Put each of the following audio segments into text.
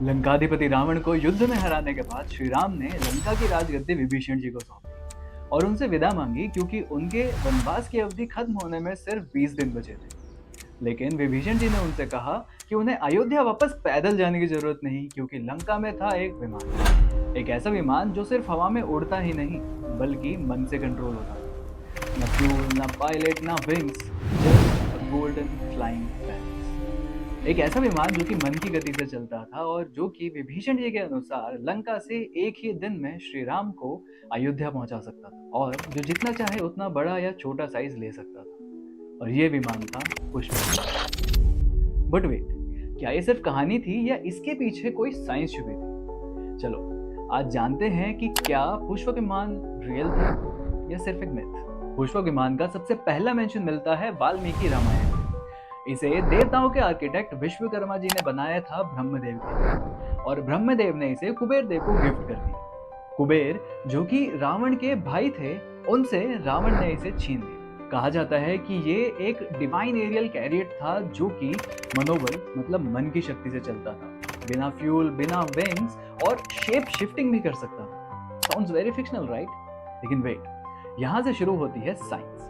लंकाधिपति रावण को युद्ध में हराने के बाद श्री राम ने लंका की राजगद्दी विभीषण जी को सौंपी और उनसे विदा मांगी क्योंकि उनके वनवास की अवधि खत्म होने में सिर्फ 20 दिन बचे थे। लेकिन विभीषण जी ने उनसे कहा कि उन्हें अयोध्या वापस पैदल जाने की जरूरत नहीं, क्योंकि लंका में था एक विमान, एक ऐसा विमान जो सिर्फ हवा में उड़ता ही नहीं बल्कि मन से कंट्रोल होता था। न फ्यूल, न पायलट, न wings, just a golden flying palace. एक ऐसा विमान जो कि मन की गति से चलता था और जो कि विभीषण जी के अनुसार लंका से एक ही दिन में श्री राम को अयोध्या पहुंचा सकता था, और जो जितना चाहे उतना बड़ा या छोटा साइज ले सकता था। और ये विमान था पुष्पक। बट वेट, क्या ये सिर्फ कहानी थी या इसके पीछे कोई साइंस छुपी थी? चलो आज जानते हैं कि क्या पुष्पक विमान रियल था या सिर्फ एक मिथ। पुष्पक विमान का सबसे पहला मेंशन मिलता है वाल्मीकि रामायण में। इसे देवताओं के आर्किटेक्ट विश्वकर्मा जी ने बनाया था ब्रह्मदेव के लिए, और ब्रह्मदेव ने इसे कुबेर देव को गिफ्ट कर दिया। कुबेर जो कि रावण के भाई थे, उनसे रावण ने इसे छीन लिया। कहा जाता है कि ये एक डिवाइन एरियल कैरियर था जो कि मनोबल मतलब मन की शक्ति से चलता था, बिना फ्यूल, बिना विंग्स, और शेप शिफ्टिंग भी कर सकता था। Sounds very fictional right? लेकिन वेट, यहाँ से शुरू होती है साइंस।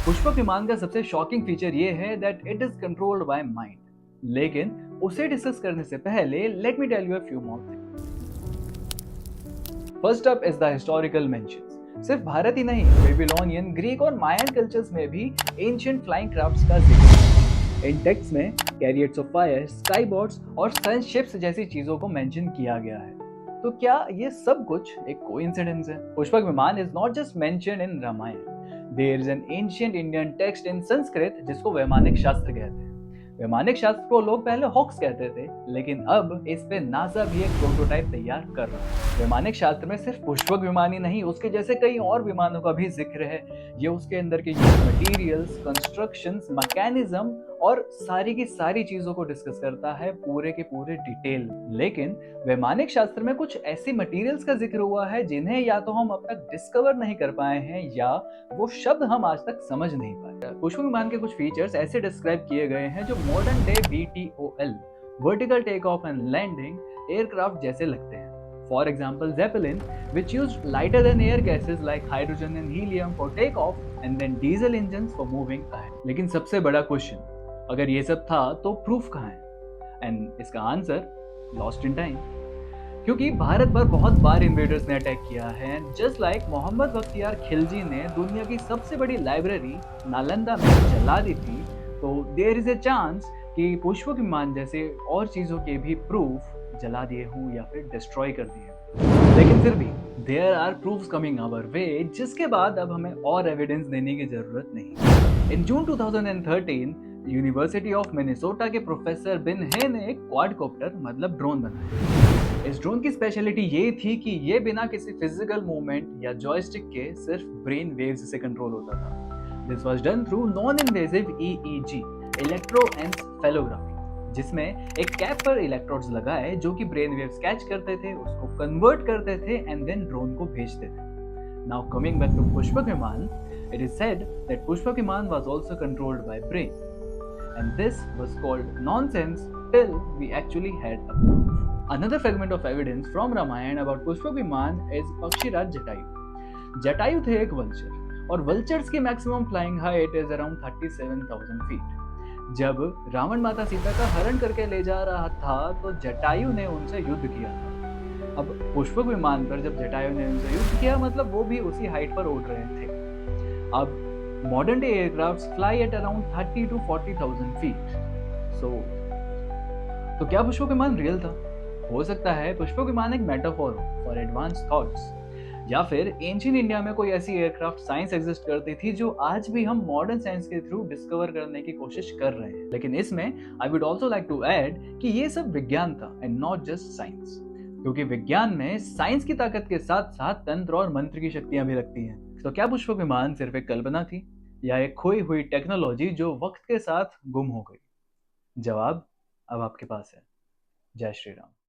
पुष्पक विमान का सबसे शॉकिंग फीचर ये है that it is controlled by mind. लेकिन उसे डिस्कस करने से पहले let me tell you a few more things. First up is the historical mentions. सिर्फ भारत ही नहीं, बेबीलोनियन, ग्रीक और मायन कल्चर्स में भी एंशिएंट फ्लाइंग क्राफ्ट्स का जिक्र है। इन टेक्स्ट में कैरियर्स ऑफ फायर, स्काईबोट्स और सन शिप्स जैसी चीजों को मेंशन किया गया है। तो क्या ये सब कुछ एक कोइंसिडेंस है? Pushpak Viman is not just mentioned in Ramayana. There is an ancient Indian text in Sanskrit जिसको वैमानिक शास्त्र कहते हैं। वैमानिक शास्त्र को लोग पहले हॉक्स कहते थे, लेकिन अब इस पे नासा भी एक प्रोटोटाइप तैयार कर रहा है। वैमानिक शास्त्र में सिर्फ पुष्पक विमान ही नहीं, उसके जैसे कई और विमानों का भी जिक्र है। ये उसके अंदर के यूज मटेरियल्स, कंस्ट्रक्शंस, मैकेनिज्म और सारी की सारी चीजों को डिस्कस करता है पूरे के पूरे डिटेल। लेकिन वैमानिक शास्त्र में कुछ ऐसी मटेरियल्स का जिक्र हुआ है जिन्हें या तो हम अब तक डिस्कवर नहीं कर पाए हैं या वो शब्द हम आज तक समझ नहीं पाए। पुष्पक विमान के कुछ फीचर्स ऐसे डिस्क्राइब किए गए हैं जो modern day VTOL, vertical take off and landing aircraft जैसे लगते हैं। For example, Zeppelin, which used lighter than air gases like hydrogen and helium for takeoff, and then diesel engines for moving ahead. लेकिन सबसे बड़ा question, अगर ये सब था तो प्रूफ कहाँ है? एंड इसका आंसर लॉस्ट इन टाइम। क्योंकि भारत पर बहुत बार इन्वेडर्स ने अटैक किया है। जस्ट लाइक मोहम्मद बख्तियार खिलजी ने दुनिया की सबसे बड़ी लाइब्रेरी नालंदा में जला दी थी, तो देयर इज ए चांस कि पुष्पक विमान जैसे और चीजों के भी प्रूफ जला दिए हों या फिर डिस्ट्रॉय कर दिए हों। लेकिन फिर भी there are proofs coming our way, जिसके बाद अब हमें और एविडेंस देने की जरूरत नहीं। इन जून 2013 यूनिवर्सिटी ऑफ मिनेसोटा के प्रोफेसर बिन हे ने एक क्वाडकॉप्टर मतलब ड्रोन बनाया। इस ड्रोन की स्पेशलिटी ये थी कि ये बिना किसी फिजिकल मूवमेंट या जॉयस्टिक के सिर्फ ब्रेन वेव्स से कंट्रोल होता था। This was done through non invasive EEG, इलेक्ट्रोएन्सेफेलोग्राफी, जिसमें एक कैप पर इलेक्ट्रोड्स लगाए जो कि ब्रेन वेव्स कैच करते थे, उसको कन्वर्ट करते थे एंड देन ड्रोन को भेजते थे। Now coming back to Pushpak Viman, it is said that Pushpak Viman was also controlled by brain, and this was called nonsense till we actually had a proof. Another fragment of evidence from Ramayana about Pushpak Viman is Pakshiraj Jatayu. Jatayu थे एक vulture, और vultures की maximum flying height is around 37,000 feet. जब रावण माता सीता का हरण करके ले जा रहा था तो जटायु ने उनसे युद्ध किया था। अब पुष्पक विमान पर जब जटायु ने उनसे युद्ध किया, मतलब वो भी उसी हाइट पर उड़ रहे थे। अब modern day aircrafts fly at around 30 to 40,000 feet. तो क्या पुष्पक विमान रियल था? हो सकता है पुष्पक विमान एक मेटाफोर हो फॉर एडवांस थॉट्स, या फिर एंशिएंट इंडिया में कोई ऐसी एयरक्राफ्ट साइंस एग्जिस्ट करती थी जो आज भी हम मॉडर्न साइंस के थ्रू डिस्कवर करने की कोशिश कर रहे हैं। लेकिन इसमें I would also like to add कि ये सब विज्ञान था एंड नॉट जस्ट साइंस, क्योंकि विज्ञान में साइंस की ताकत के साथ साथ तंत्र और मंत्र की शक्तियां भी लगती हैं। तो क्या पुष्पक विमान सिर्फ एक कल्पना थी या एक खोई हुई टेक्नोलॉजी जो वक्त के साथ गुम हो गई? जवाब अब आपके पास है। जय श्री राम।